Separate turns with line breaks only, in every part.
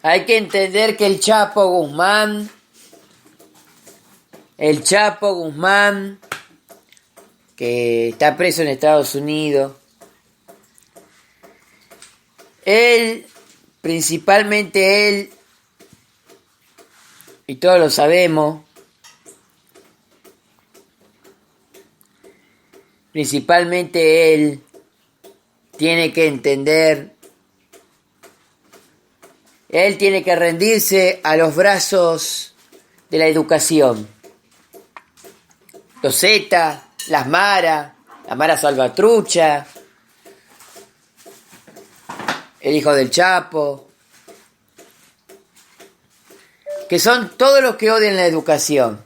Hay que entender que el Chapo Guzmán, que está preso en Estados Unidos, principalmente él, y todos lo sabemos, principalmente él tiene que entender, él tiene que rendirse a los brazos de la educación. Los Zetas, la Mara Salvatrucha, el hijo del Chapo, que son todos los que odian la educación.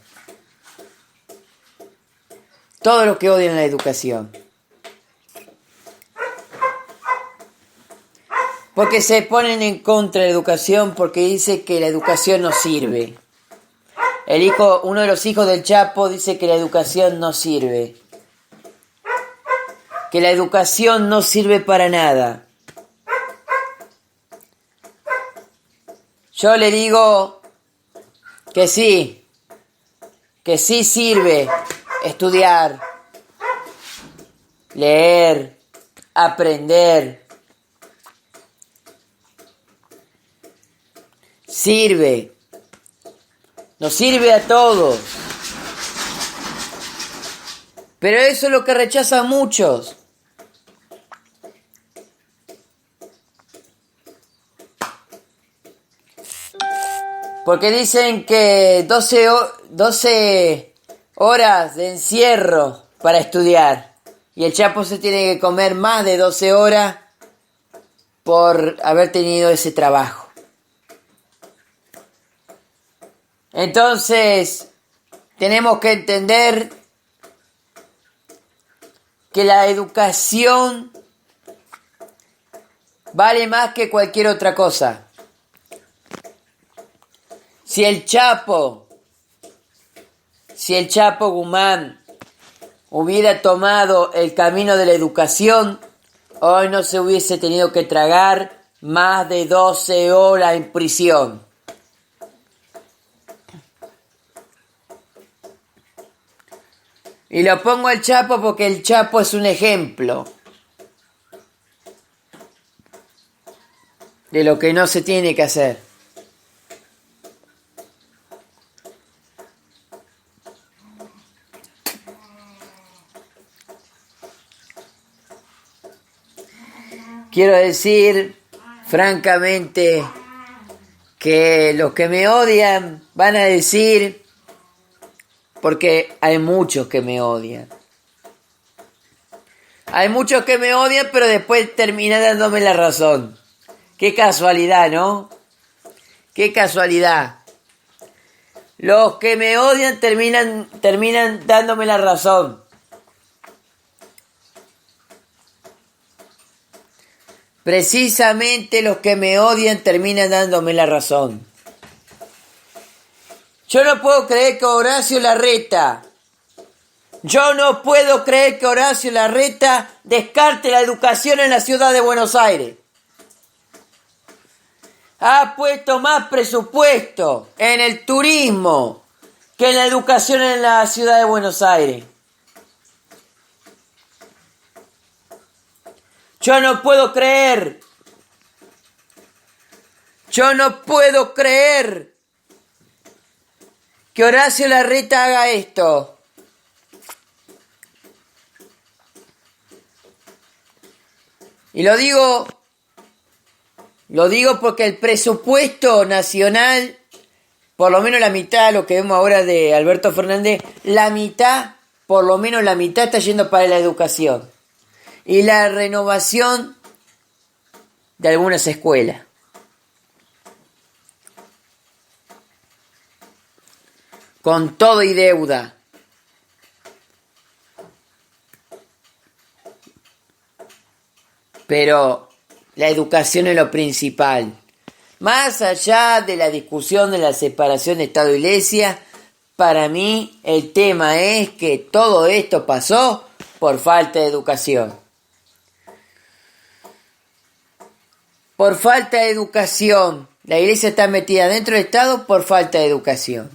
Todos los que odian la educación. Porque se ponen en contra de la educación porque dice que la educación no sirve. Uno de los hijos del Chapo dice que la educación no sirve. Que la educación no sirve para nada. Yo le digo que sí sirve estudiar, leer, aprender. Sirve. Nos sirve a todos. Pero eso es lo que rechazan muchos. Porque dicen que 12 horas de encierro para estudiar. Y el Chapo se tiene que comer más de 12 horas por haber tenido ese trabajo. Entonces, tenemos que entender que la educación vale más que cualquier otra cosa. Si el Chapo Guzmán hubiera tomado el camino de la educación, hoy no se hubiese tenido que tragar más de 12 horas en prisión. Y lo pongo al Chapo porque el Chapo es un ejemplo de lo que no se tiene que hacer. Quiero decir, francamente, que los que me odian van a decir, porque hay muchos que me odian. Hay muchos que me odian, pero después terminan dándome la razón. Qué casualidad, ¿no? Qué casualidad. Los que me odian terminan dándome la razón. Precisamente los que me odian terminan dándome la razón. Yo no puedo creer que Horacio Larreta descarte la educación en la ciudad de Buenos Aires. Ha puesto más presupuesto en el turismo que en la educación en la ciudad de Buenos Aires. Yo no puedo creer que Horacio Larreta haga esto. Y lo digo porque el presupuesto nacional, por lo menos la mitad de lo que vemos ahora de Alberto Fernández, por lo menos la mitad está yendo para la educación. Y la renovación de algunas escuelas. Con todo y deuda. Pero la educación es lo principal. Más allá de la discusión de la separación de Estado e Iglesia, para mí el tema es que todo esto pasó por falta de educación. Por falta de educación La iglesia está metida dentro del Estado por falta de educación.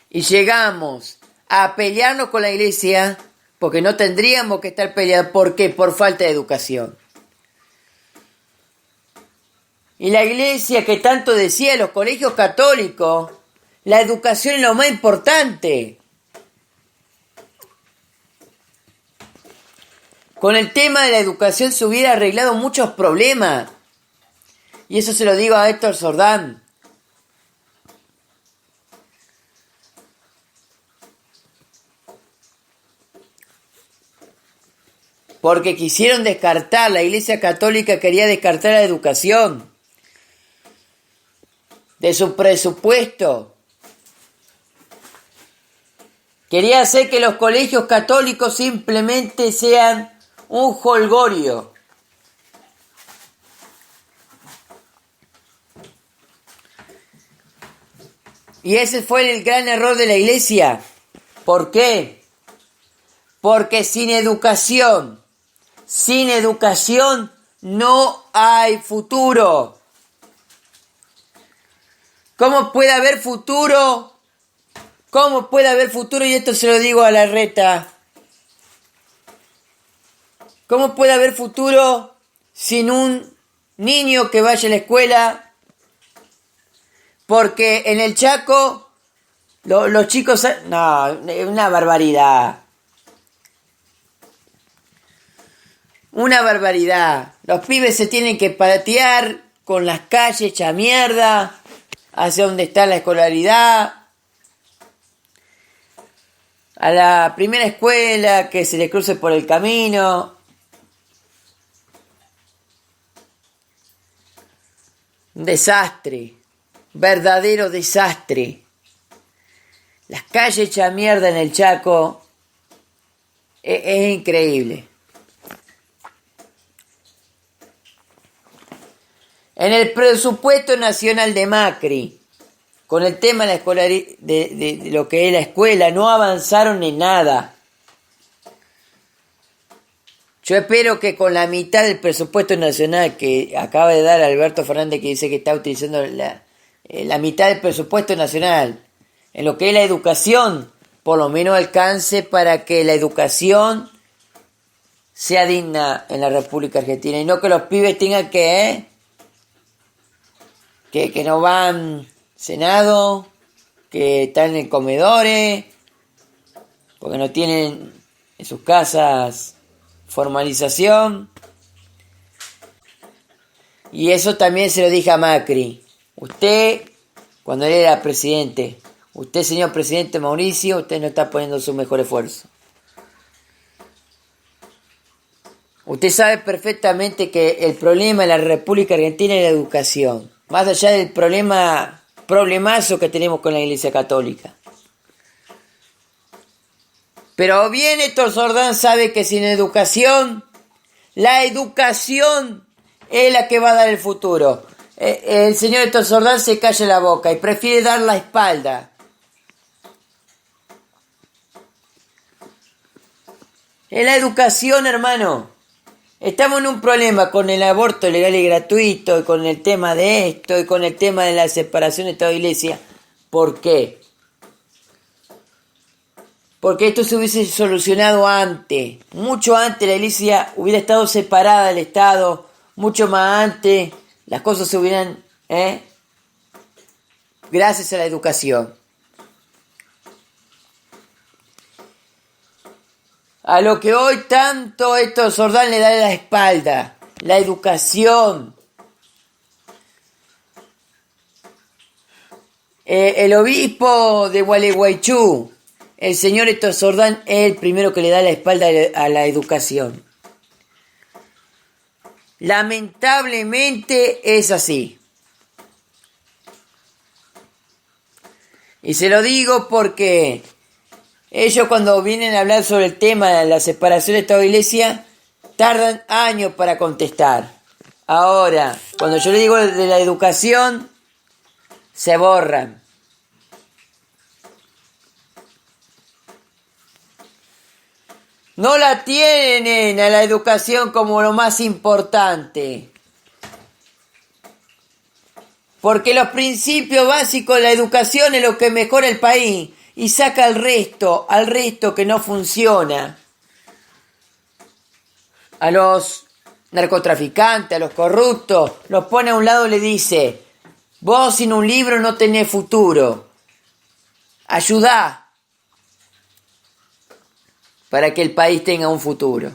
Y llegamos a pelearnos con la iglesia porque no tendríamos que estar peleados. ¿Por qué? Por falta de educación. Y la iglesia que tanto decía, los colegios católicos, la educación es lo más importante. Con el tema de la educación se hubiera arreglado muchos problemas. Y eso se lo digo a Héctor Sordán. Porque quisieron descartar, la Iglesia Católica quería descartar la educación de su presupuesto. Quería hacer que los colegios católicos simplemente sean un jolgorio. Y ese fue el gran error de la iglesia. ¿Por qué? Porque sin educación no hay futuro. ¿Cómo puede haber futuro? ¿Cómo puede haber futuro? Y esto se lo digo a Larreta. ¿Cómo puede haber futuro sin un niño que vaya a la escuela? Porque en el Chaco los chicos... No, es una barbaridad. Una barbaridad. Los pibes se tienen que patear con las calles hecha mierda hacia donde está la escolaridad. A la primera escuela que se le cruce por el camino. Un desastre. Verdadero desastre. Las calles hechas mierda en el Chaco. Es increíble. En el presupuesto nacional de Macri, con el tema de la de lo que es la escuela, no avanzaron en nada. Yo espero que con la mitad del presupuesto nacional que acaba de dar Alberto Fernández, que dice que está utilizando la mitad del presupuesto nacional en lo que es la educación, por lo menos alcance para que la educación sea digna en la República Argentina y no que los pibes tengan que no van Senado, que están en comedores, porque no tienen en sus casas formalización. Y eso también se lo dije a Macri. Usted, cuando él era presidente, usted, señor presidente Mauricio, usted no está poniendo su mejor esfuerzo. Usted sabe perfectamente que el problema de la República Argentina es la educación. Más allá del problemazo que tenemos con la Iglesia Católica. Pero bien Héctor Sordán sabe que sin educación, la educación es la que va a dar el futuro. El señor Héctor Sordán se calla la boca y prefiere dar la espalda. Es la educación, hermano. Estamos en un problema con el aborto legal y gratuito, y con el tema de esto, y con el tema de la separación de Estado e Iglesia. ¿Por qué? Porque esto se hubiese solucionado antes. Mucho antes la Iglesia hubiera estado separada del Estado. Mucho más antes las cosas se hubieran... gracias a la educación. A lo que hoy tanto Héctor Sordán le da la espalda. La educación. El obispo de Gualeguaychú, el señor Héctor Sordán, es el primero que le da la espalda a la educación. Lamentablemente es así. Y se lo digo porque ellos cuando vienen a hablar sobre el tema de la separación de Estado e Iglesia, tardan años para contestar. Ahora, cuando yo le digo de la educación, se borran. No la tienen a la educación como lo más importante. Porque los principios básicos de la educación es lo que mejora el país y saca al resto que no funciona. A los narcotraficantes, a los corruptos, los pone a un lado y le dice: vos sin un libro no tenés futuro. Ayudá para que el país tenga un futuro.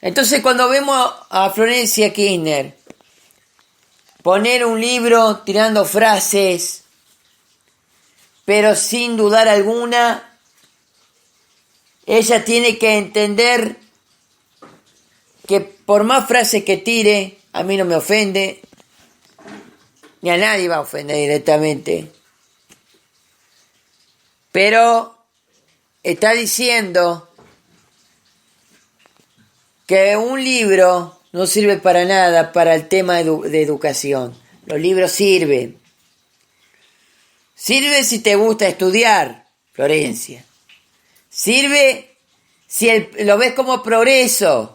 Entonces, cuando vemos a Florencia Kirchner poner un libro tirando frases, pero sin dudar alguna, ella tiene que entender que por más frases que tire, a mí no me ofende, ni a nadie va a ofender directamente. Pero está diciendo que un libro no sirve para nada para el tema de educación. Los libros sirven. Sirve si te gusta estudiar, Florencia. Sirve si lo ves como progreso.